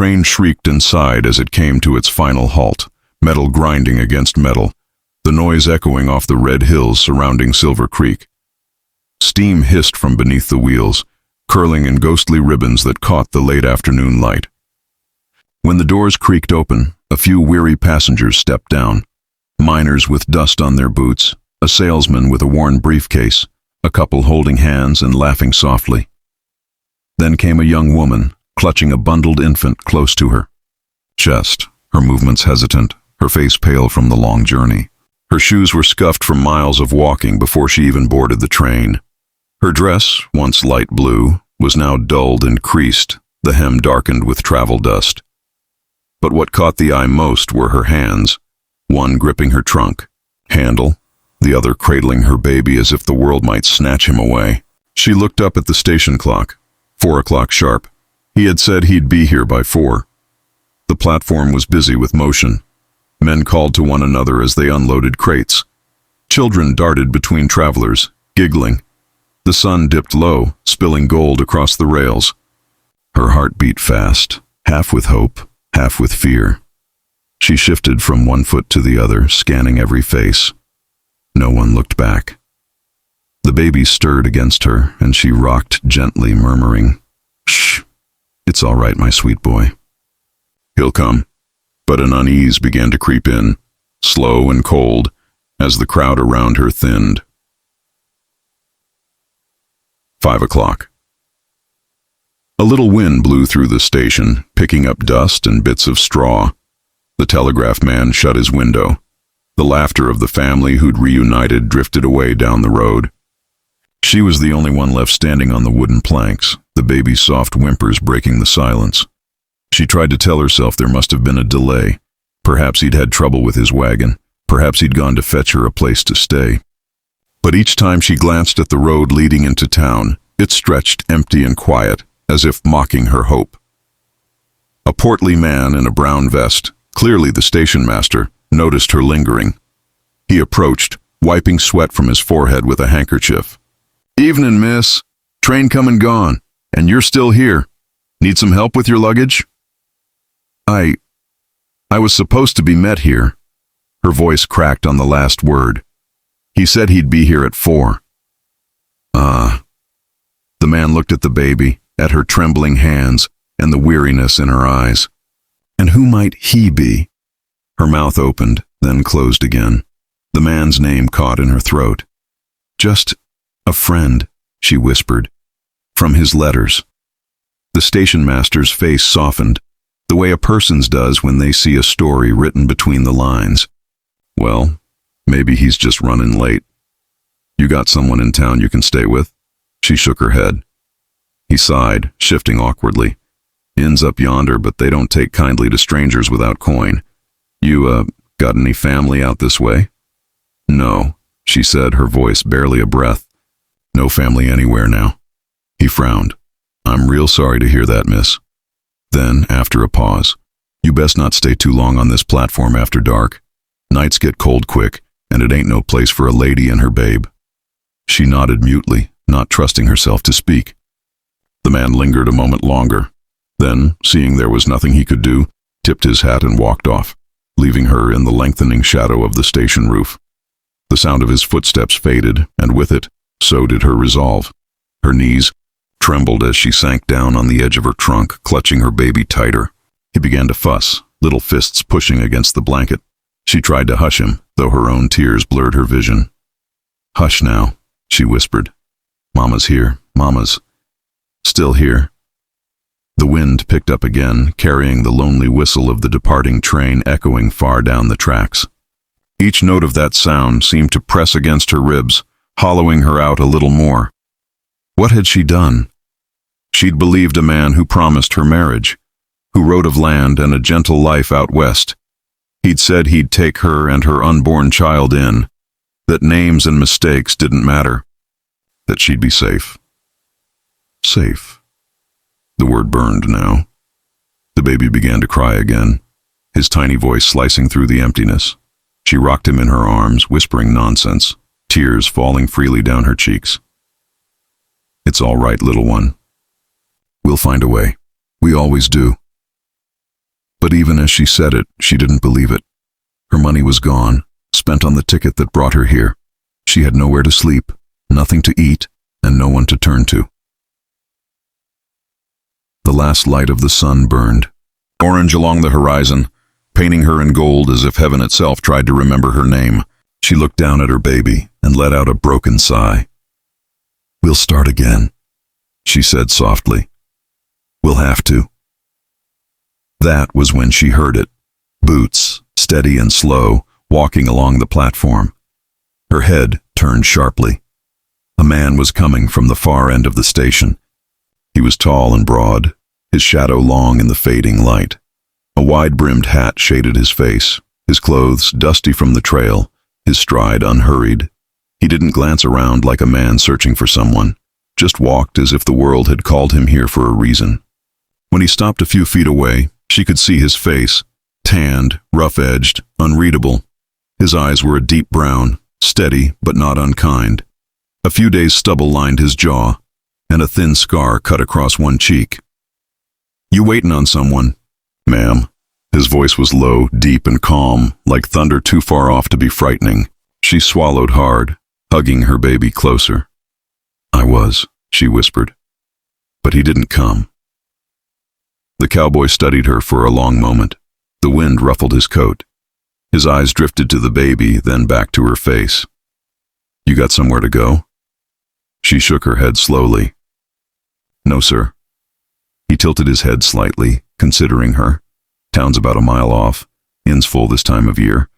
train shrieked and sighed as it came to its final halt, metal grinding against metal, the noise echoing off the red hills surrounding Silver Creek. Steam hissed from beneath the wheels, curling in ghostly ribbons that caught the late afternoon light. When the doors creaked open, a few weary passengers stepped down. Miners with dust on their boots, a salesman with a worn briefcase, a couple holding hands and laughing softly. Then came a young woman, clutching a bundled infant close to her chest, her movements hesitant, her face pale from the long journey. Her shoes were scuffed from miles of walking before she even boarded the train. Her dress, once light blue, was now dulled and creased, the hem darkened with travel dust. But what caught the eye most were her hands, one gripping her trunk, handle, the other cradling her baby as if the world might snatch him away. She looked up at the station clock, 4 o'clock sharp. He had said he'd be here by 4. The platform was busy with motion. Men called to one another as they unloaded crates. Children darted between travelers, giggling. The sun dipped low, spilling gold across the rails. Her heart beat fast, half with hope, half with fear. She shifted from one foot to the other, scanning every face. No one looked back. The baby stirred against her, and she rocked gently, murmuring, "Shh, it's all right, my sweet boy. He'll come." But an unease began to creep in, slow and cold, as the crowd around her thinned. 5 o'clock. A little wind blew through the station, picking up dust and bits of straw. The telegraph man shut his window. The laughter of the family who'd reunited drifted away down the road. She was the only one left standing on the wooden planks, the baby's soft whimpers breaking the silence. She tried to tell herself there must have been a delay. Perhaps he'd had trouble with his wagon. Perhaps he'd gone to fetch her a place to stay. But each time she glanced at the road leading into town, it stretched empty and quiet, as if mocking her hope. A portly man in a brown vest, clearly the station master, noticed her lingering. He approached, wiping sweat from his forehead with a handkerchief. "Evening, miss. Train come and gone, and you're still here. Need some help with your luggage?" I was supposed to be met here." Her voice cracked on the last word. "He said he'd be here at 4. The man looked at the baby, at her trembling hands, and the weariness in her eyes. And who might he be? Her mouth opened, then closed again. The man's name caught in her throat. "Just a friend," she whispered. "From his letters." The station master's face softened, the way a person's does when they see a story written between the lines. "Well, maybe he's just running late. You got someone in town you can stay with?" She shook her head. He sighed, shifting awkwardly. "Inn's up yonder, but they don't take kindly to strangers without coin. You, got any family out this way?" "No," she said, her voice barely a breath. "No family anywhere now." He frowned. "I'm real sorry to hear that, miss." Then, after a pause, "You best not stay too long on this platform after dark. Nights get cold quick, and it ain't no place for a lady and her babe." She nodded mutely, not trusting herself to speak. The man lingered a moment longer. Then, seeing there was nothing he could do, tipped his hat and walked off, leaving her in the lengthening shadow of the station roof. The sound of his footsteps faded, and with it, so did her resolve. Her knees trembled as she sank down on the edge of her trunk, clutching her baby tighter. He began to fuss, little fists pushing against the blanket. She tried to hush him, though her own tears blurred her vision. "Hush now," she whispered. "Mama's here. Mama's still here." The wind picked up again, carrying the lonely whistle of the departing train echoing far down the tracks. Each note of that sound seemed to press against her ribs, hollowing her out a little more. What had she done? She'd believed a man who promised her marriage, who wrote of land and a gentle life out west. He'd said he'd take her and her unborn child in, that names and mistakes didn't matter, that she'd be safe. Safe. The word burned now. The baby began to cry again, his tiny voice slicing through the emptiness. She rocked him in her arms, whispering nonsense, tears falling freely down her cheeks. "It's all right, little one. We'll find a way. We always do." But even as she said it, she didn't believe it. Her money was gone, spent on the ticket that brought her here. She had nowhere to sleep, nothing to eat, and no one to turn to. The last light of the sun burned, orange along the horizon, painting her in gold as if heaven itself tried to remember her name. She looked down at her baby and let out a broken sigh. "We'll start again," she said softly. "We'll have to." That was when she heard it. Boots, steady and slow, walking along the platform. Her head turned sharply. A man was coming from the far end of the station. He was tall and broad, his shadow long in the fading light. A wide-brimmed hat shaded his face, his clothes dusty from the trail, his stride unhurried. He didn't glance around like a man searching for someone, just walked as if the world had called him here for a reason. When he stopped a few feet away, she could see his face, tanned, rough-edged, unreadable. His eyes were a deep brown, steady but not unkind. A few days' stubble lined his jaw, and a thin scar cut across one cheek. "You waitin' on someone?" "Ma'am." His voice was low, deep, and calm, like thunder too far off to be frightening. She swallowed hard, hugging her baby closer. "I was," she whispered. "But he didn't come." The cowboy studied her for a long moment. The wind ruffled his coat. His eyes drifted to the baby, then back to her face. "You got somewhere to go?" She shook her head slowly. "No, sir." He tilted his head slightly, considering her. Town's about a mile off. Inn's full this time of year.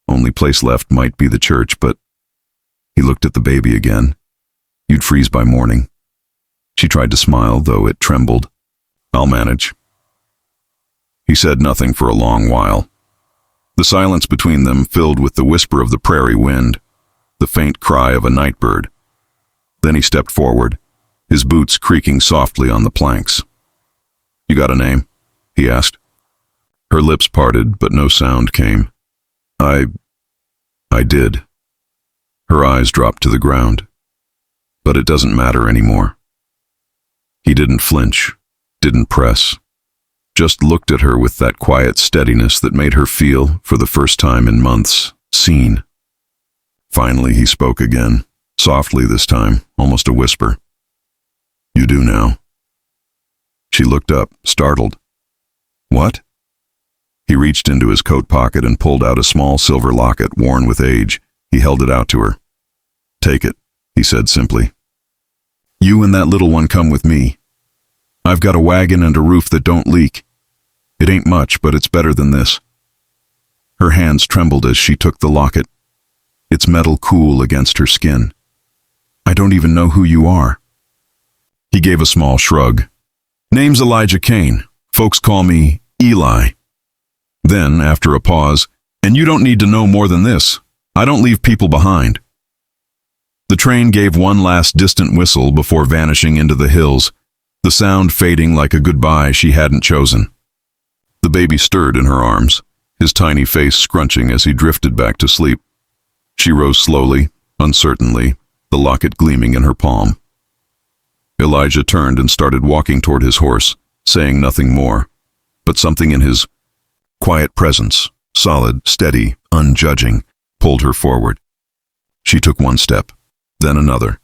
Only place left might be the church, but... He looked at the baby again. "You'd freeze by morning." She tried to smile, though it trembled. "I'll manage." He said nothing for a long while. The silence between them filled with the whisper of the prairie wind, the faint cry of a night bird. Then he stepped forward, his boots creaking softly on the planks. "You got a name?" he asked. Her lips parted, but no sound came. I did." Her eyes dropped to the ground. "But it doesn't matter anymore." He didn't flinch, didn't press, just looked at her with that quiet steadiness that made her feel, for the first time in months, seen. Finally he spoke again, softly this time, almost a whisper. "You do now." She looked up, startled. "What?" He reached into his coat pocket and pulled out a small silver locket worn with age. He held it out to her. "Take it," he said simply. "You and that little one come with me. I've got a wagon and a roof that don't leak. It ain't much, but it's better than this." Her hands trembled as she took the locket, its metal cool against her skin. "I don't even know who you are." He gave a small shrug. "Name's Elijah Kane. Folks call me Eli." Then, after a pause, "And you don't need to know more than this. I don't leave people behind." The train gave one last distant whistle before vanishing into the hills, the sound fading like a goodbye she hadn't chosen. The baby stirred in her arms, his tiny face scrunching as he drifted back to sleep. She rose slowly, uncertainly, the locket gleaming in her palm. Elijah turned and started walking toward his horse, saying nothing more, but something in his quiet presence, solid, steady, unjudging, pulled her forward. She took one step, then another,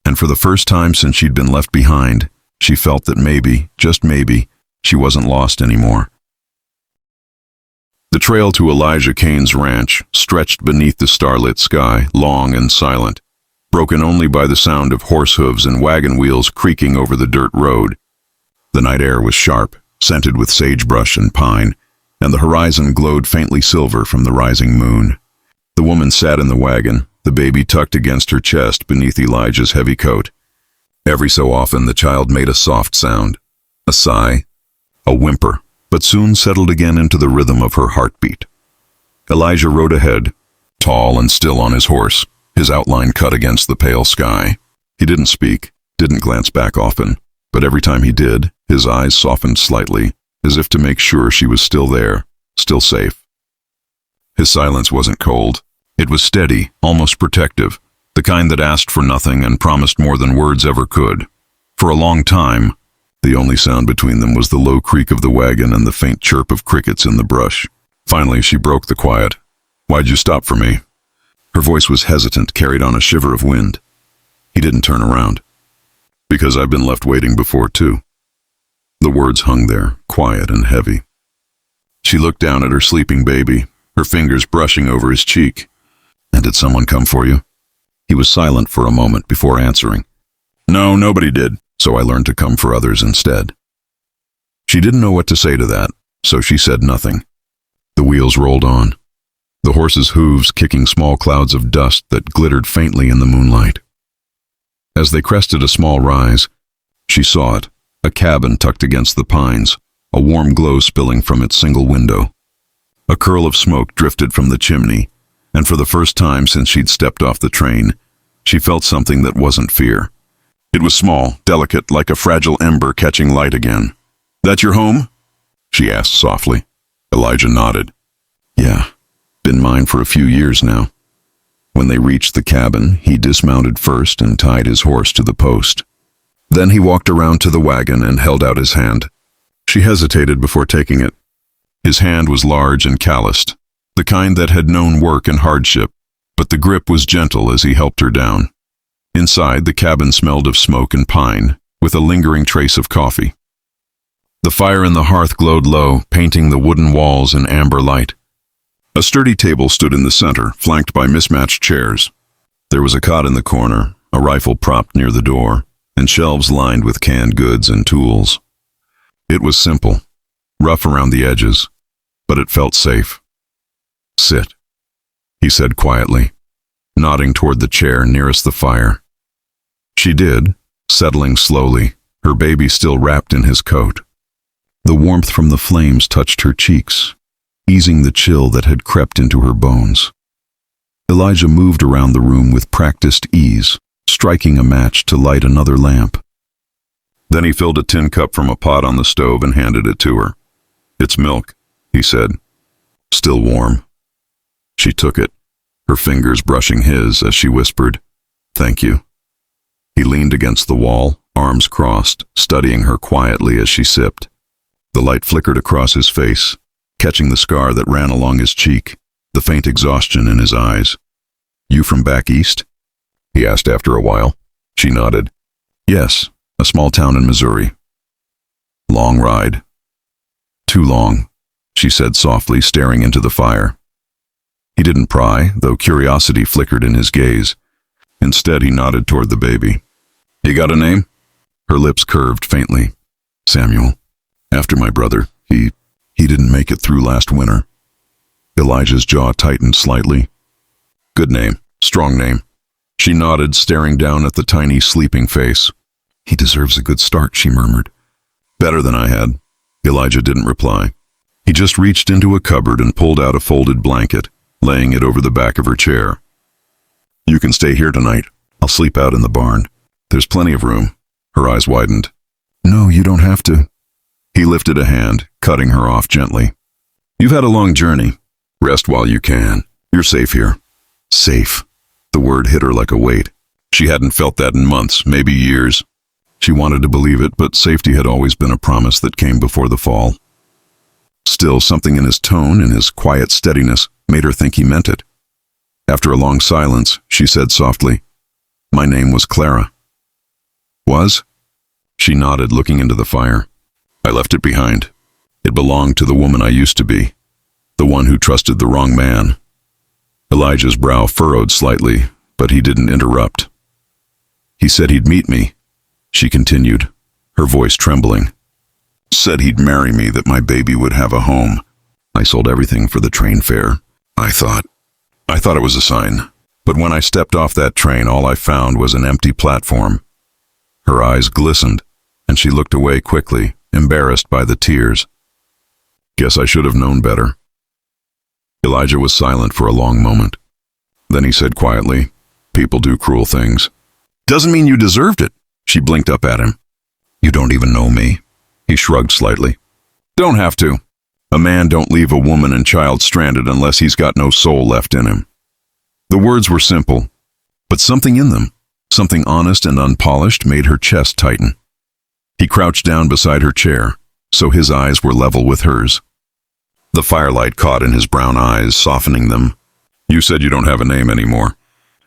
and for the first time since she'd been left behind, she felt that maybe, just maybe, she wasn't lost anymore. The trail to Elijah Kane's ranch stretched beneath the starlit sky, long and silent, broken only by the sound of horse hooves and wagon wheels creaking over the dirt road. The night air was sharp, scented with sagebrush and pine, and the horizon glowed faintly silver from the rising moon. The woman sat in the wagon, the baby tucked against her chest beneath Elijah's heavy coat. Every so often the child made a soft sound, a sigh, a whimper, but soon settled again into the rhythm of her heartbeat. Elijah rode ahead, tall and still on his horse, his outline cut against the pale sky. He didn't speak, didn't glance back often, but every time he did, his eyes softened slightly, as if to make sure she was still there, still safe. His silence wasn't cold. It was steady, almost protective, the kind that asked for nothing and promised more than words ever could. For a long time, The only sound between them was the low creak of the wagon and the faint chirp of crickets in the brush. Finally, she broke the quiet. "Why'd you stop for me?" Her voice was hesitant, carried on a shiver of wind. He didn't turn around. "Because I've been left waiting before, too." The words hung there, quiet and heavy. She looked down at her sleeping baby, her fingers brushing over his cheek. "And did someone come for you?" He was silent for a moment before answering. "No, nobody did, so I learned to come for others instead." She didn't know what to say to that, so she said nothing. The wheels rolled on, the horses' hooves kicking small clouds of dust that glittered faintly in the moonlight. As they crested a small rise, she saw it, a cabin tucked against the pines, a warm glow spilling from its single window. A curl of smoke drifted from the chimney, and for the first time since she'd stepped off the train, she felt something that wasn't fear. It was small, delicate, like a fragile ember catching light again. "That your home?" she asked softly. Elijah nodded. "Yeah, been mine for a few years now." When they reached the cabin, he dismounted first and tied his horse to the post. Then he walked around to the wagon and held out his hand. She hesitated before taking it. His hand was large and calloused, the kind that had known work and hardship, but the grip was gentle as he helped her down. Inside, the cabin smelled of smoke and pine, with a lingering trace of coffee. The fire in the hearth glowed low, painting the wooden walls in amber light. A sturdy table stood in the center, flanked by mismatched chairs. There was a cot in the corner, a rifle propped near the door, and shelves lined with canned goods and tools. It was simple, rough around the edges, but it felt safe. "Sit," he said quietly, nodding toward the chair nearest the fire. She did, settling slowly, her baby still wrapped in his coat. The warmth from the flames touched her cheeks, easing the chill that had crept into her bones. Elijah moved around the room with practiced ease, striking a match to light another lamp. Then he filled a tin cup from a pot on the stove and handed it to her. "It's milk," he said. "Still warm." She took it, her fingers brushing his as she whispered, "Thank you." He leaned against the wall, arms crossed, studying her quietly as she sipped. The light flickered across his face, catching the scar that ran along his cheek, the faint exhaustion in his eyes. "You from back east?" he asked after a while. She nodded. "Yes, a small town in Missouri." "Long ride?" "Too long," she said softly, staring into the fire. He didn't pry, though curiosity flickered in his gaze. Instead, he nodded toward the baby. "You got a name?" Her lips curved faintly. "Samuel. After my brother. He didn't make it through last winter." Elijah's jaw tightened slightly. "Good name. Strong name." She nodded, staring down at the tiny sleeping face. "He deserves a good start," she murmured. "Better than I had." Elijah didn't reply. He just reached into a cupboard and pulled out a folded blanket, laying it over the back of her chair. "You can stay here tonight. I'll sleep out in the barn. There's plenty of room." Her eyes widened. "No, you don't have to." He lifted a hand, cutting her off gently. "You've had a long journey. Rest while you can. You're safe here." Safe. The word hit her like a weight. She hadn't felt that in months, maybe years. She wanted to believe it, but safety had always been a promise that came before the fall. Still, something in his tone, in his quiet steadiness, made her think he meant it. After a long silence, she said softly, "My name was Clara." "Was?" She nodded, looking into the fire. "I left it behind. It belonged to the woman I used to be, the one who trusted the wrong man." Elijah's brow furrowed slightly, but he didn't interrupt. "He said he'd meet me," she continued, her voice trembling. "Said he'd marry me, that my baby would have a home. I sold everything for the train fare. I thought it was a sign. But when I stepped off that train, all I found was an empty platform." Her eyes glistened, and she looked away quickly, embarrassed by the tears. "Guess I should have known better." Elijah was silent for a long moment. Then he said quietly, "People do cruel things." "Doesn't mean you deserved it." She blinked up at him. "You don't even know me." He shrugged slightly. "Don't have to. A man don't leave a woman and child stranded unless he's got no soul left in him." The words were simple, but something in them, something honest and unpolished, made her chest tighten. He crouched down beside her chair, so his eyes were level with hers. The firelight caught in his brown eyes, softening them. You said you don't have a name anymore.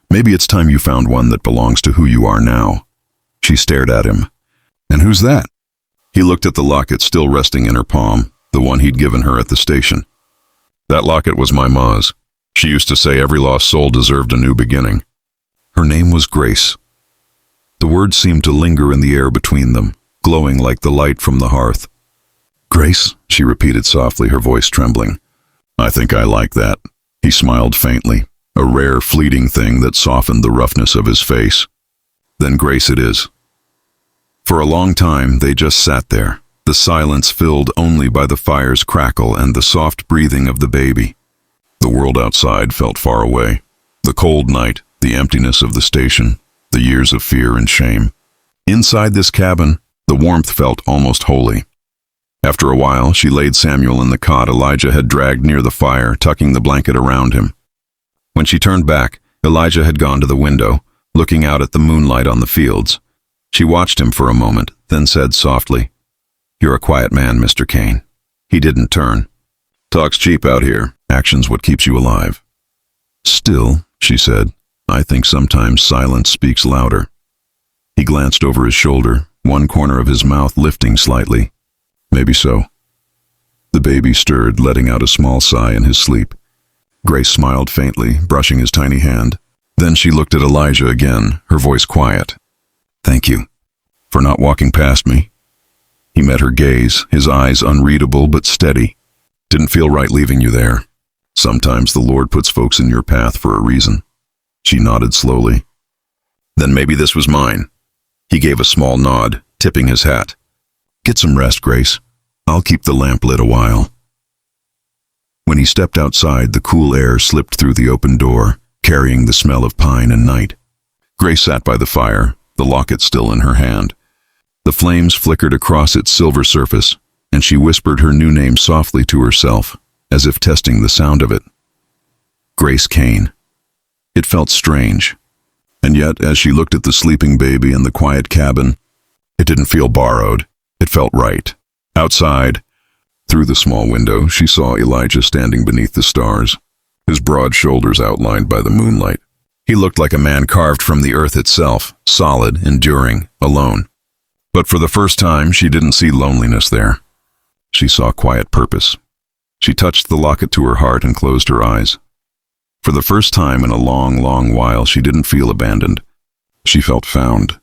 Maybe it's time you found one that belongs to who you are now. She stared at him. And who's that? He looked at the locket still resting in her palm, the one he'd given her at the station. That locket was my ma's. She used to say every lost soul deserved a new beginning. Her name was Grace. The words seemed to linger in the air between them, glowing like the light from the hearth. Grace, she repeated softly, her voice trembling. I think I like that. He smiled faintly, a rare, fleeting thing that softened the roughness of his face. Then Grace it is. For a long time they just sat there, the silence filled only by the fire's crackle and the soft breathing of the baby. The world outside felt far away. The cold night, the emptiness of the station, the years of fear and shame. Inside this cabin, the warmth felt almost holy. After a while, she laid Samuel in the cot Elijah had dragged near the fire, tucking the blanket around him. When she turned back, Elijah had gone to the window, looking out at the moonlight on the fields. She watched him for a moment, then said softly, "You're a quiet man, Mr. Kane." He didn't turn. "Talk's cheap out here. Action's what keeps you alive." "Still," she said, "I think sometimes silence speaks louder." He glanced over his shoulder, one corner of his mouth lifting slightly. "Maybe so." The baby stirred, letting out a small sigh in his sleep. Grace smiled faintly, brushing his tiny hand. Then she looked at Elijah again, her voice quiet. "Thank you for not walking past me." He met her gaze, his eyes unreadable but steady. "Didn't feel right leaving you there. Sometimes the Lord puts folks in your path for a reason." She nodded slowly. "Then maybe this was mine." He gave a small nod, tipping his hat. "Get some rest, Grace. I'll keep the lamp lit a while." When he stepped outside, the cool air slipped through the open door, carrying the smell of pine and night. Grace sat by the fire, the locket still in her hand. The flames flickered across its silver surface, and she whispered her new name softly to herself, as if testing the sound of it. Grace Kane. It felt strange. And yet, as she looked at the sleeping baby in the quiet cabin, it didn't feel borrowed. It felt right. Outside, through the small window, she saw Elijah standing beneath the stars, his broad shoulders outlined by the moonlight. He looked like a man carved from the earth itself, solid, enduring, alone. But for the first time, she didn't see loneliness there. She saw quiet purpose. She touched the locket to her heart and closed her eyes. For the first time in a long, long while, she didn't feel abandoned. She felt found.